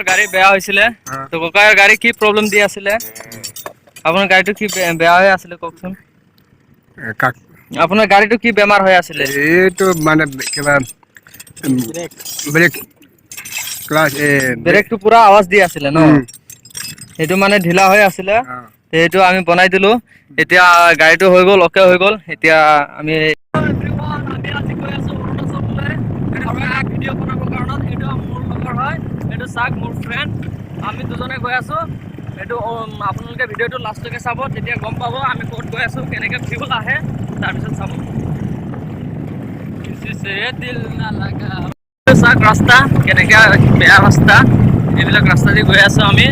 ককাৰ গাড়ী বেয়া হৈছিলে তো ককাৰ গাড়ী কি প্ৰব্লেম দি আছিলে আপোনাৰ গাড়ীটো কি বেয়া হৈ আছিলে কওকচোন আপোনাৰ গাড়ীটো কি বেমাৰ হৈ আছিলে এইটো মানে কিবা ব্ৰেক ক্লাছ ব্ৰেকটো পুৰা আৱাজ দি আছিলে ন সেইটো মানে ঢিলা হৈ আছিলে সেইটো আমি বনাই দিলো এতিয়া গাড়ীটো হৈ গ'ল ওকে হৈ গ'ল এতিয়া আমি ভিডিঅ' বনাবৰ কাৰণত এইটো মোৰ লগৰ হয় এইটো চাক মোৰ ফ্ৰেণ্ড আমি দুজনে গৈ আছো এইটো আপোনালোকে ভিডিঅ'টো লাষ্টলৈকে চাব তেতিয়া গম পাব আমি ক'ত গৈ আছো কেনেকৈ ভিউ আহে তাৰপিছত চাব দিল না লাগা চাক ৰাস্তা কেনেকৈ বেয়া ৰাস্তা এইবিলাক ৰাস্তা দি গৈ আছো আমি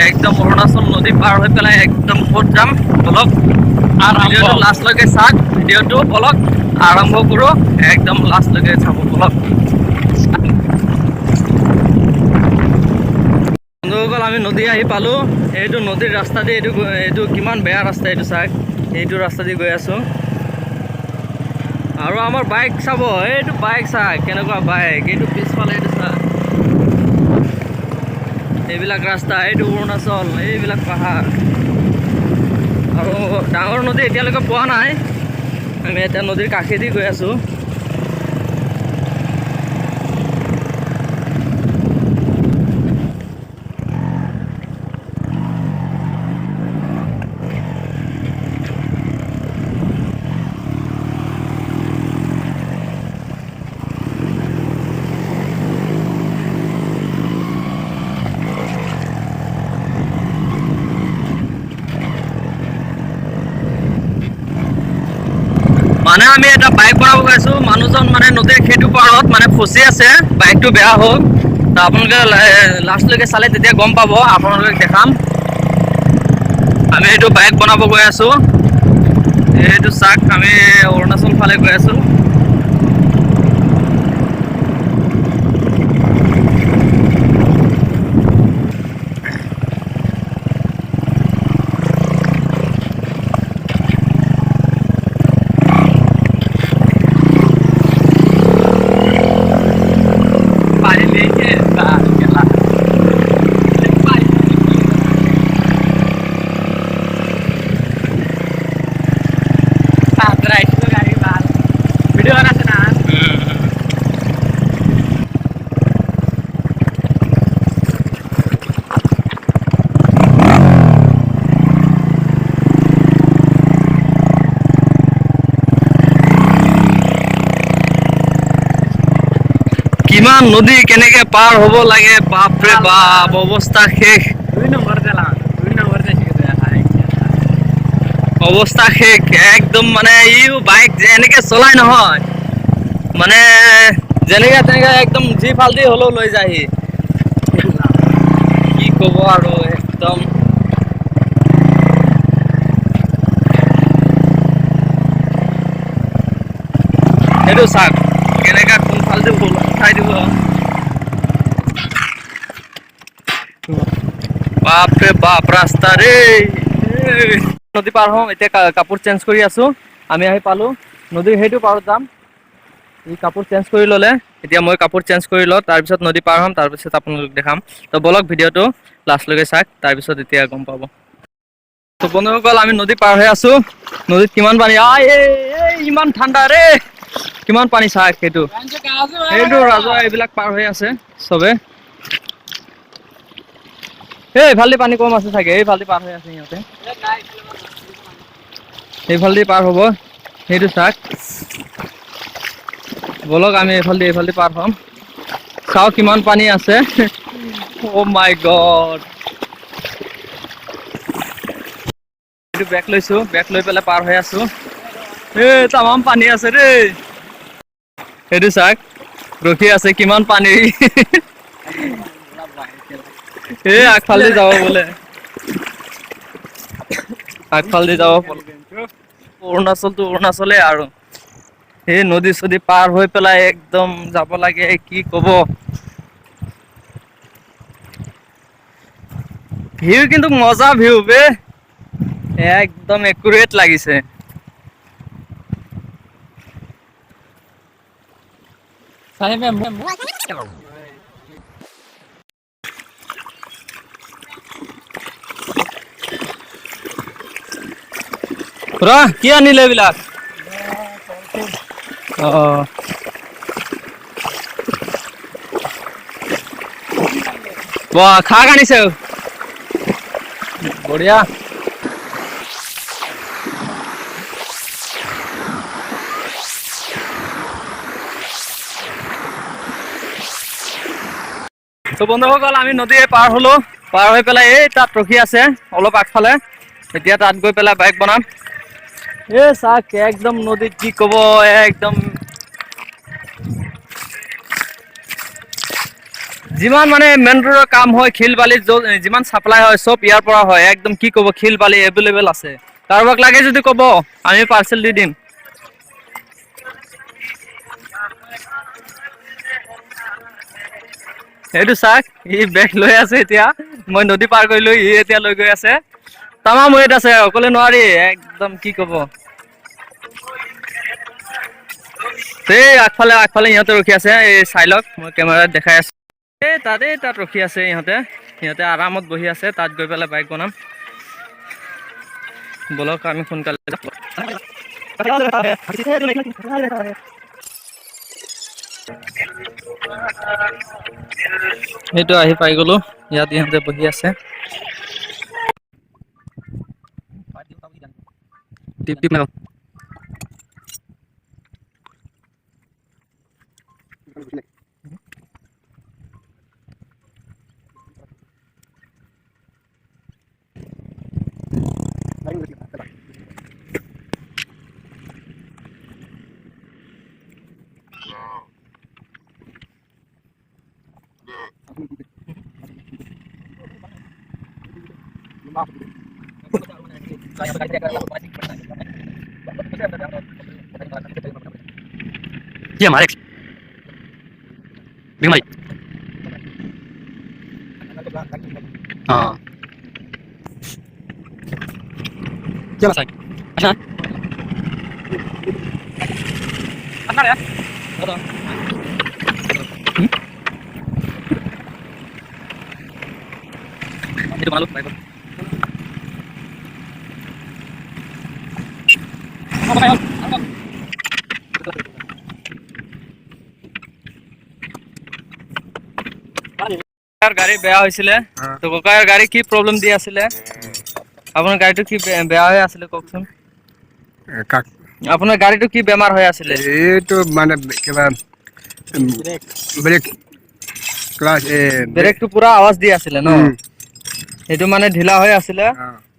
একদম অৰুণাচল নদী পাৰ হৈ পেলাই একদম ক'ত যাম বলক ভিডিঅ'টো লাষ্টলৈকে চাওক ভিডিঅ'টো বলক আৰম্ভ কৰোঁ একদম লাষ্টলৈকে চাব বলক বন্ধুসকল আমি নদী আহি পালোঁ এইটো নদীৰ ৰাস্তা দি এইটো কিমান বেয়া ৰাস্তা এইটো চাওক এইটো ৰাস্তা দি গৈ আছোঁ আৰু আমাৰ বাইক চাব এইটো বাইক চাওক কেনেকুৱা বাইক এইটো পিছফালে এইটো চাওক এইবিলাক ৰাস্তা এইটো অৰুণাচল এইবিলাক পাহাৰ আৰু ডাঙৰ নদী এতিয়ালৈকে পোৱা নাই আমি এতিয়া নদীৰ কাষেদি গৈ আছোঁ মানে আমি এটা বাইক বনাব গৈছো মানুহজন মানে নদীৰ সেইটো পাৰত মানে ফচি আছে বাইকটো বেয়া হ'ল তো আপোনালোকে লাষ্টলৈকে চালে তেতিয়া গম পাব আপোনালোকে দেখাম আমি এইটো বাইক বনাব গৈ আছো এইটো চাক আমি অৰুণাচল ফালে গৈ আছো কিমান নদী কেনেকে পাৰ হ'ব লাগে বাপৰে বাপ অৱস্থা শেষ অৱস্থা শেষ একদম মানে ইও বাইক এনেকে চলাই নহয় মানে যেনেকে তেনেকে একদম যি ফালদি হ'লেও লৈ যায়হি কি ক'ব আৰু একদম এইটো চাওক কেনেকা কোনফালদি উঠাই দিব বাপৰে বাপ ৰাস্তা ৰে নদী পাৰ হওঁ এতিয়া কাপোৰ চেঞ্জ কৰি আছো আমি আহি পালো নদীৰ সেইটো পাৰত যাম ই কাপোৰ চেঞ্জ কৰি ল'লে এতিয়া মই কাপোৰ চেঞ্জ কৰি লওঁ তাৰপিছত নদী পাৰ হ'ম তাৰপিছত আপোনালোক দেখাম তো বলক ভিডিঅ'টো লাষ্টলৈকে চাওক তাৰপিছত এতিয়া গম পাব তো বন্ধুসকল আমি নদী পাৰ হৈ আছো নদীত কিমান পানী ইমান ঠাণ্ডা ৰে কিমান পানী চাওক সেইটো ৰাজহুৱা এইবিলাক পাৰ হৈ আছে চবে এইফালেদি পানী কম আছে চাগে এইফালেদি পাৰ হৈ আছে সিহঁতে এইফালেদি পাৰ হ'ব সেইটো চাওক বলক আমি এইফালেদি পাৰ হ'ম চাওক কিমান পানী আছে অ' মাই গড এইটো বেগ লৈছো বেগ লৈ পেলাই পাৰ হৈ আছো তামাম পানী আছে দেই সেইটো চাওক ৰখি আছে কিমান পানী আগফালেদি যাব বোলে আগফালেদি যাব অৰুণাচলটো অৰুণাচলে আৰু সেই নদী চদী পাৰ হৈ পেলাই একদম যাব লাগে কি ক'ব ভিউ কিন্তু মজা ভিউ বে একদম একুৰেট লাগিছে খুৰা কি আনিলে এইবিলাক বাহ খাক আনিছে বঢ়িয়া তো বন্ধুসকল আমি নদী পাৰ হলো পাৰ হৈ পেলাই এই তাত ৰখি আছে অলপ আগফালে এতিয়া তাত গৈ পেলাই বাইক বনাম এই চাক একদম নদীত কি কব একদম যিমান মানে মেইন ৰোডৰ কাম হয় শিল বালি যিমান সাপ্লাই হয় সব ইয়াৰ পৰা হয় একদম কি কব শিল বালি এভেইলেবল আছে কাৰোবাক লাগে যদি কব আমি পাৰ্সেল দি দিম এইটো চাক ই বেগ লৈ আছে এতিয়া মই নদী পাৰ কৰিলো ই এতিয়া লৈ গৈ আছে তামাম ৱেট আছে অকলে নোৱাৰি একদম কি কব এই আগফালে ইহঁতে ৰখি আছে এই চাইলক মই কেমেৰাত দেখাই আছো এই তাত ৰখি আছে ইহঁতে আৰামত বহি আছে তাত গৈ পেলাই বাইক বনাম বলক আমি সোনকালে সেইটো আহি পাই গলো ইয়াত ইহঁতে বহি আছে টিপ টিপ মাৰো ये हमारे भाई हाँ क्या बस अच्छा अच्छा यार बताओ itu malu baik গাড়ী বেয়া হৈছিলে তো ককাৰ গাড়ী কি প্ৰব্লেম দি আছিলে আপোনাৰ গাড়ীটো কি বেয়া হৈ আছিলে কওকচোন আপোনাৰ গাড়ীটো কি বেমাৰ হৈ আছিলে এইটো মানে কিবা ব্ৰেক ক্লাছ ব্ৰেকটো পুৰা আৱাজ দি আছিলে ন সেইটো মানে ঢিলা হৈ আছিলে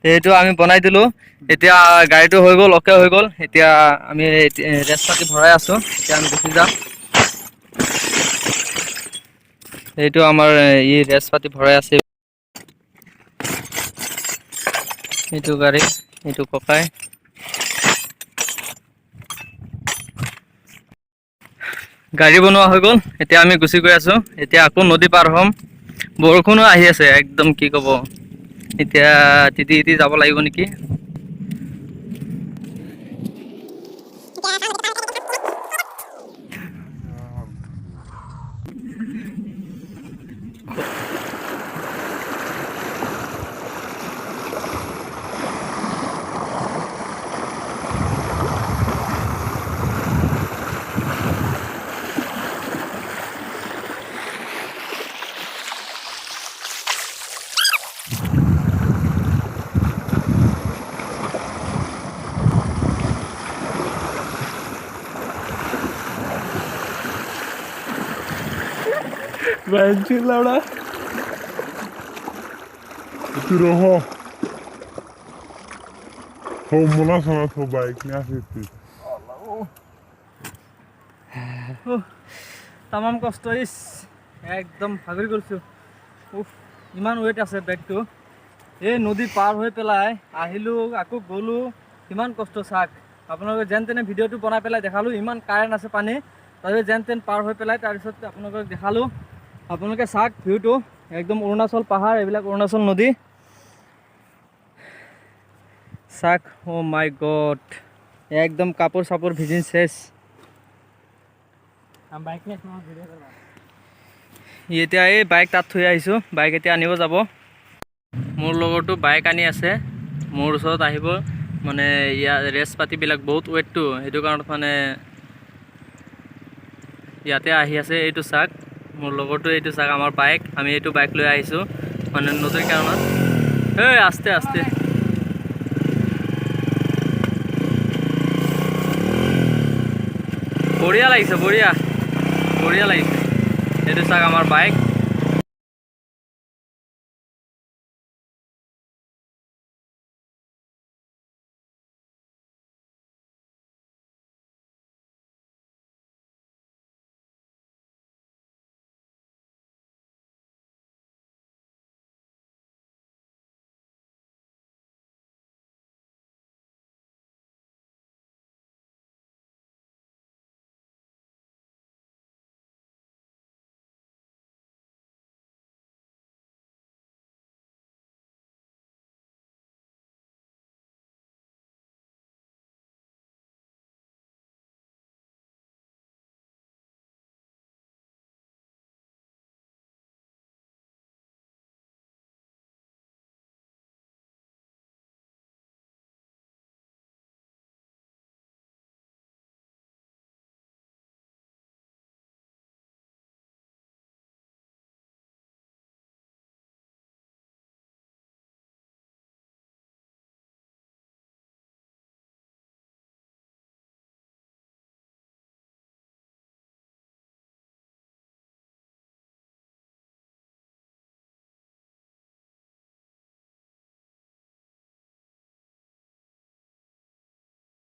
সেইটো আমি বনাই দিলো এতিয়া গাড়ীটো হৈ গ'ল অকে হৈ গ'ল এতিয়া আমি ৰেষ্ট পাতি ভৰাই আছো এতিয়া আমি গুচি যাম এইটো আমাৰ ই ৰেষ্ট পাতি ভৰাই আছে এইটো গাড়ী এইটো ককাই গাড়ী বনোৱা হৈ গ'ল এতিয়া আমি গুচি গৈ আছো এতিয়া আকৌ নদী পাৰ হ'ম বৰষুণো আহি আছে একদম কি কব এতিয়া তিতি যাব লাগিব নেকি Banci Laura. Itu roho. Homuna sana so bike ne asiti. তামাম কষ্ট ইস একদম ভাগৰি গৈছো উফ ইমান ৱেট আছে বেগটো এই নদী পাৰ হৈ পেলাই আহিলো আকৌ গলো ইমান কষ্ট চাক আপোনালোকে যেন তেনে ভিডিঅ'টো বনাই পেলাই দেখালো ইমান কাৰেণ্ট আছে পানী তাৰপিছত যেন তেন পাৰ হৈ পেলাই তাৰপিছত আপোনালোকক দেখালো আপোনালোকে চাক ভিউটো একদম অৰুণাচল পাহাৰ এইবিলাক অৰুণাচল নদী চাক ও মাই গড একদম কাপোৰ চাপোৰ ভিজি শেষ এতিয়া এই বাইক তাত থৈ আহিছোঁ বাইক এতিয়া আনিব যাব মোৰ লগৰটো বাইক আনি আছে মোৰ ওচৰত আহিব মানে ইয়াৰ ৰেচ পাতিবিলাক বহুত ৱেটটো সেইটো কাৰণত মানে ইয়াতে আহি আছে। এইটো চাক মোৰ লগৰটো, এইটো চাক আমাৰ বাইক, আমি এইটো বাইক লৈ আহিছোঁ মানে নদীৰ কাৰণত। এই আস্তে আস্তে বঢ়িয়া লাগিছে, বঢ়িয়া বঢ়িয়া লাগিছে। এইটো চাক আমাৰ বাইক।